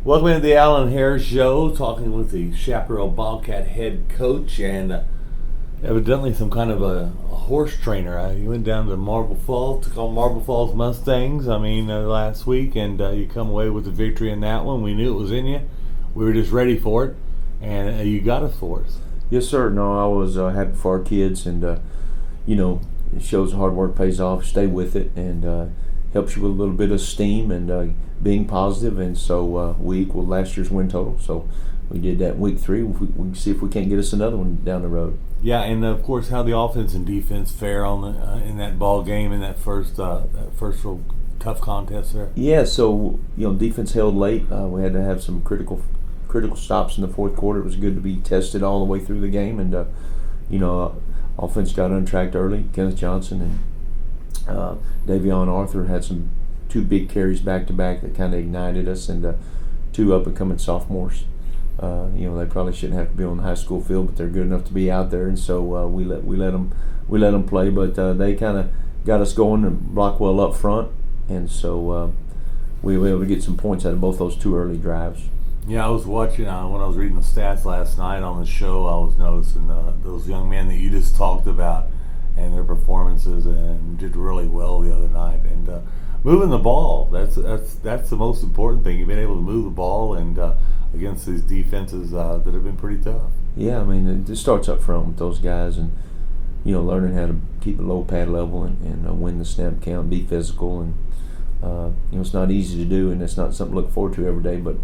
Welcome to the Alan Haire Show, talking with the Chaparral Bobcat head coach and evidently some kind of a horse trainer. You went down to Marble Falls, took on Marble Falls Mustangs, last week, and you come away with a victory in that one. We knew it was in you. We were just ready for it, and you got us for us. Yes, sir. No, I was happy for our kids, and it shows hard work pays off. Stay with it, and helps you with a little bit of steam and being positive. And so we equaled last year's win total. So we did that in week 3. We can see if we can't get us another one down the road. Yeah, and of course, how the offense and defense fare on the in that ball game in that first real tough contest there. Yeah. So defense held late. We had to have some critical stops in the fourth quarter. It was good to be tested all the way through the game, and offense got untracked early. Kenneth Johnson and Davion Arthur had some 2 big carries back to back that kind of ignited us, and 2 up and coming sophomores. They probably shouldn't have to be on the high school field, but they're good enough to be out there, and so we let them play. But they kind of got us going and Blockwell up front, and so we were able to get some points out of both those 2 early drives. Yeah, I was watching when I was reading the stats last night on the show. I was noticing those young men that you just talked about and their performances, and did really well the other night. And moving the ball, that's the most important thing. You've been able to move the ball and against these defenses that have been pretty tough. Yeah, it just starts up front with those guys, and learning how to keep a low pad level and win the snap count, be physical, and it's not easy to do, and it's not something to look forward to every day, but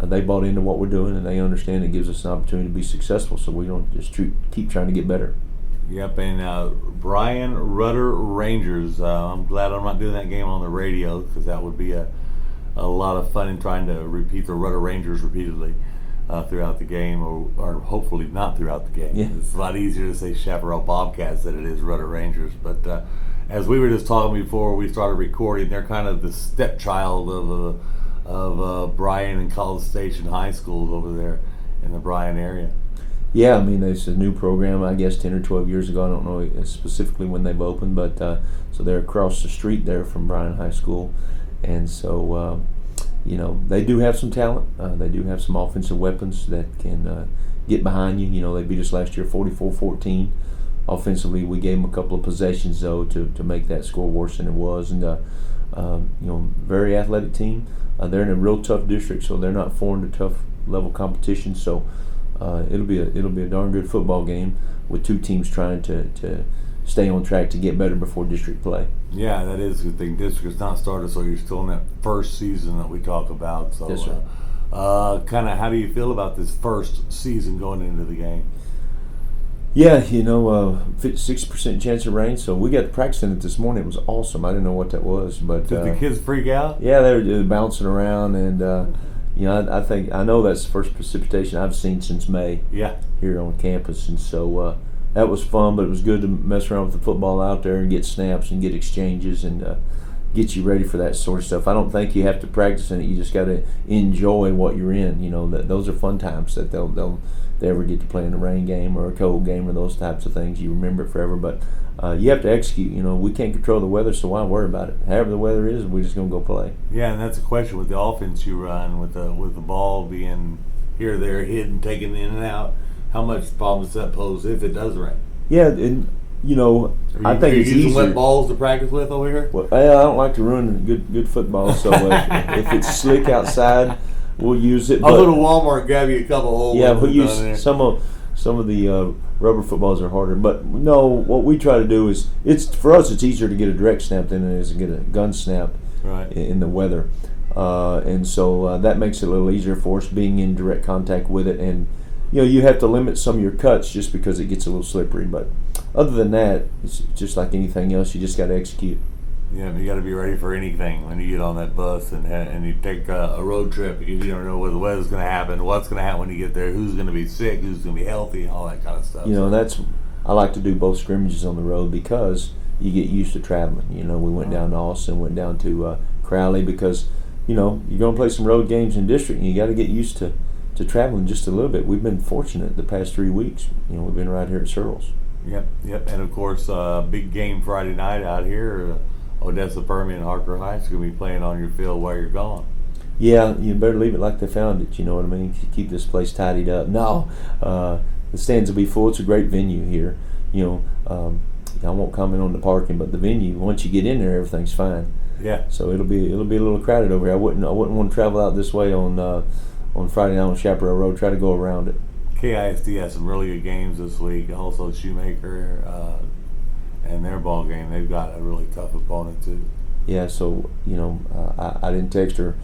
they bought into what we're doing, and they understand it gives us an opportunity to be successful, so we don't just keep trying to get better. Yep, and Bryan, Rudder, Rangers. I'm glad I'm not doing that game on the radio, because that would be a lot of fun in trying to repeat the Rudder Rangers repeatedly throughout the game, or hopefully not throughout the game. Yeah. It's a lot easier to say Chaparral Bobcats than it is Rudder Rangers. But as we were just talking before we started recording, they're kind of the stepchild of Bryan and College Station high schools over there in the Bryan area. Yeah, it's a new program, I guess 10 or 12 years ago. I don't know specifically when they've opened, but so they're across the street there from Bryan High School, and so they do have some talent. They do have some offensive weapons that can get behind you. They beat us last year 44-14. Offensively, we gave them a couple of possessions though to make that score worse than it was, and very athletic team. They're in a real tough district, so they're not foreign to tough level competition. So it'll be a darn good football game with 2 teams trying to stay on track to get better before district play. Yeah, that is a good thing. District is not started, so you're still in that first season that we talk about. So, yes, sir. Kind of, how do you feel about this first season going into the game? Yeah, 60% chance of rain, so we got to practice in it this morning. It was awesome. I didn't know what that was, but did the kids freak out? Yeah, they were bouncing around, and I know that's the first precipitation I've seen since May. Yeah, here on campus, and so that was fun. But it was good to mess around with the football out there and get snaps and get exchanges and get you ready for that sort of stuff. I don't think you have to practice in it. You just got to enjoy what you're in. Those are fun times that they'll ever get to play in a rain game or a cold game or those types of things. You remember it forever, but you have to execute. We can't control the weather, so why worry about it? However the weather is, we're just going to go play. Yeah, and that's a question with the offense you run, with the ball being here, there, hidden, taken in and out. How much problem does that pose if it does rain? Yeah, and I think it's using easier. Wet balls to practice with over here. Well, I don't like to ruin good football, so if it's slick outside, we'll use it. I'll go to Walmart and grab you a couple old ones. Yeah, we'll use some of the rubber footballs are harder. But no, what we try to do is for us it's easier to get a direct snap than it is to get a gun snap in the weather, and so that makes it a little easier for us being in direct contact with it. And you have to limit some of your cuts just because it gets a little slippery. But other than that, it's just like anything else. You just got to execute. Yeah, you got to be ready for anything when you get on that bus and you take a road trip, because you don't know where the weather's going to happen, what's going to happen when you get there, who's going to be sick, who's going to be healthy, all that kind of stuff. I like to do both scrimmages on the road because you get used to traveling. We went down to Austin, went down to Crowley, because you're going to play some road games in district, and you got to get used to traveling just a little bit. We've been fortunate the past 3 weeks. We've been right here at Searles. Yep. And of course, big game Friday night out here. Odessa Permian and Harker Heights are going to be playing on your field while you're gone. Yeah, you better leave it like they found it. You know what I mean? Keep this place tidied up. No, the stands will be full. It's a great venue here. You know, I won't comment on the parking, but the venue. Once you get in there, everything's fine. Yeah. So it'll be a little crowded over here. I wouldn't want to travel out this way on Friday night on Chaparral Road. Try to go around it. KISD has some really good games this week. Also, Shoemaker and their ball game. They've got a really tough opponent too. Yeah. So you know, I didn't text or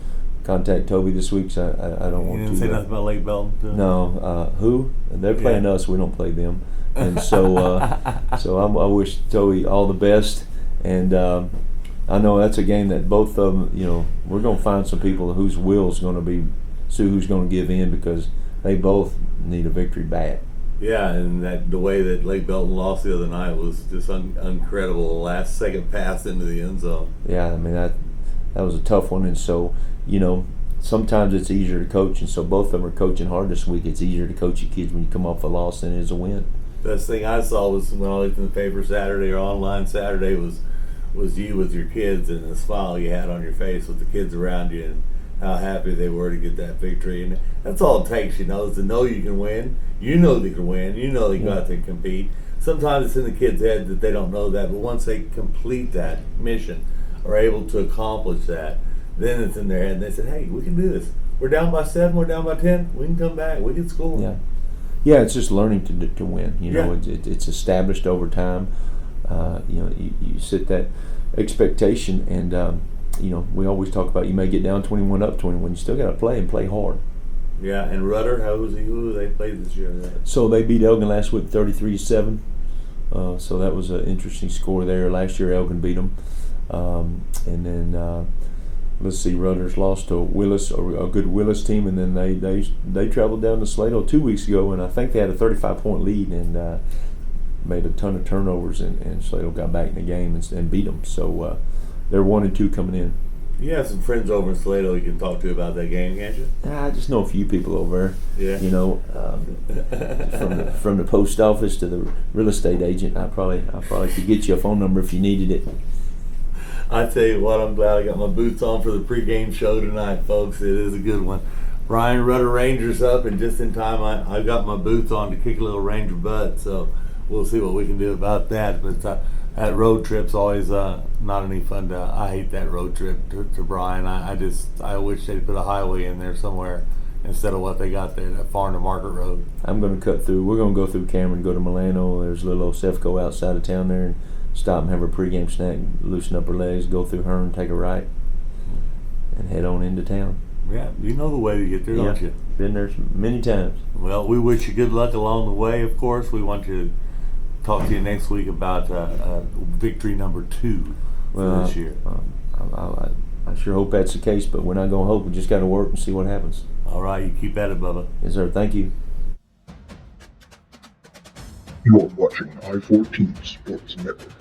contact Toby this week, so I don't want to. You didn't say nothing about Lake Belton too? No. Who? They're playing us. We don't play them. And so I wish Toby all the best. And I know that's a game that both of them, you know, we're going to find some people whose will's going to be who's going to give in, because they both need a victory bad. Yeah, and the way that Lake Belton lost the other night was just incredible. The last second pass into the end zone. Yeah, I mean that was a tough one. And so, you know, sometimes it's easier to coach, and so both of them are coaching hard this week. It's easier to coach your kids when you come off a loss than it is a win. Best thing I saw was when I looked in the paper Saturday or online Saturday was you with your kids and the smile you had on your face with the kids around you and how happy they were to get that victory. And that's all it takes, you know, is to know you can win. You know they can win. You know they go out there and compete. Sometimes it's in the kids' head that they don't know that, but once they complete that mission, are able to accomplish that, then it's in their head and they said, hey, we can do this. We're down by 7, we're down by 10, we can come back, we can score. Yeah. Yeah, it's just learning to win. You know, it's established over time. You know, you set that expectation, and you know, we always talk about you may get down 21 up 21. You still got to play and play hard. Yeah, and Rudder, who they played this year? So they beat Elgin last week 33-7. So that was an interesting score there. Last year Elgin beat them, and then. Let's see, Rudder's lost to Willis, a good Willis team, and then they traveled down to Slato 2 weeks ago, and I think they had a 35-point lead and made a ton of turnovers, and Slato got back in the game and beat them. So they're 1-2 coming in. You have some friends over in Slato you can talk to about that game, can't you? I just know a few people over there. Yeah. You know, from the post office to the real estate agent, I probably could get you a phone number if you needed it. I tell you what, I'm glad I got my boots on for the pregame show tonight, folks. It is a good one. Bryan Rudder Rangers up, and just in time I got my boots on to kick a little Ranger butt, so we'll see what we can do about that. But that road trip's always not any fun. I hate that road trip to Bryan. I wish they'd put a highway in there somewhere instead of what they got there, that Farm to Market Road. I'm going to cut through. We're going to go through Cameron, go to Milano. There's a little old Sefco outside of town there, and stop and have a pregame snack, loosen up her legs, go through Hearn, take a right, and head on into town. Yeah, you know the way to get there, don't you? Been there many times. Well, we wish you good luck along the way, of course. We want to talk to you next week about victory number 2 for this year. I sure hope that's the case, but we're not going to hope. We just got to work and see what happens. All right, you keep at it, Bubba. Yes, sir. Thank you. You are watching I-14 Sports Network.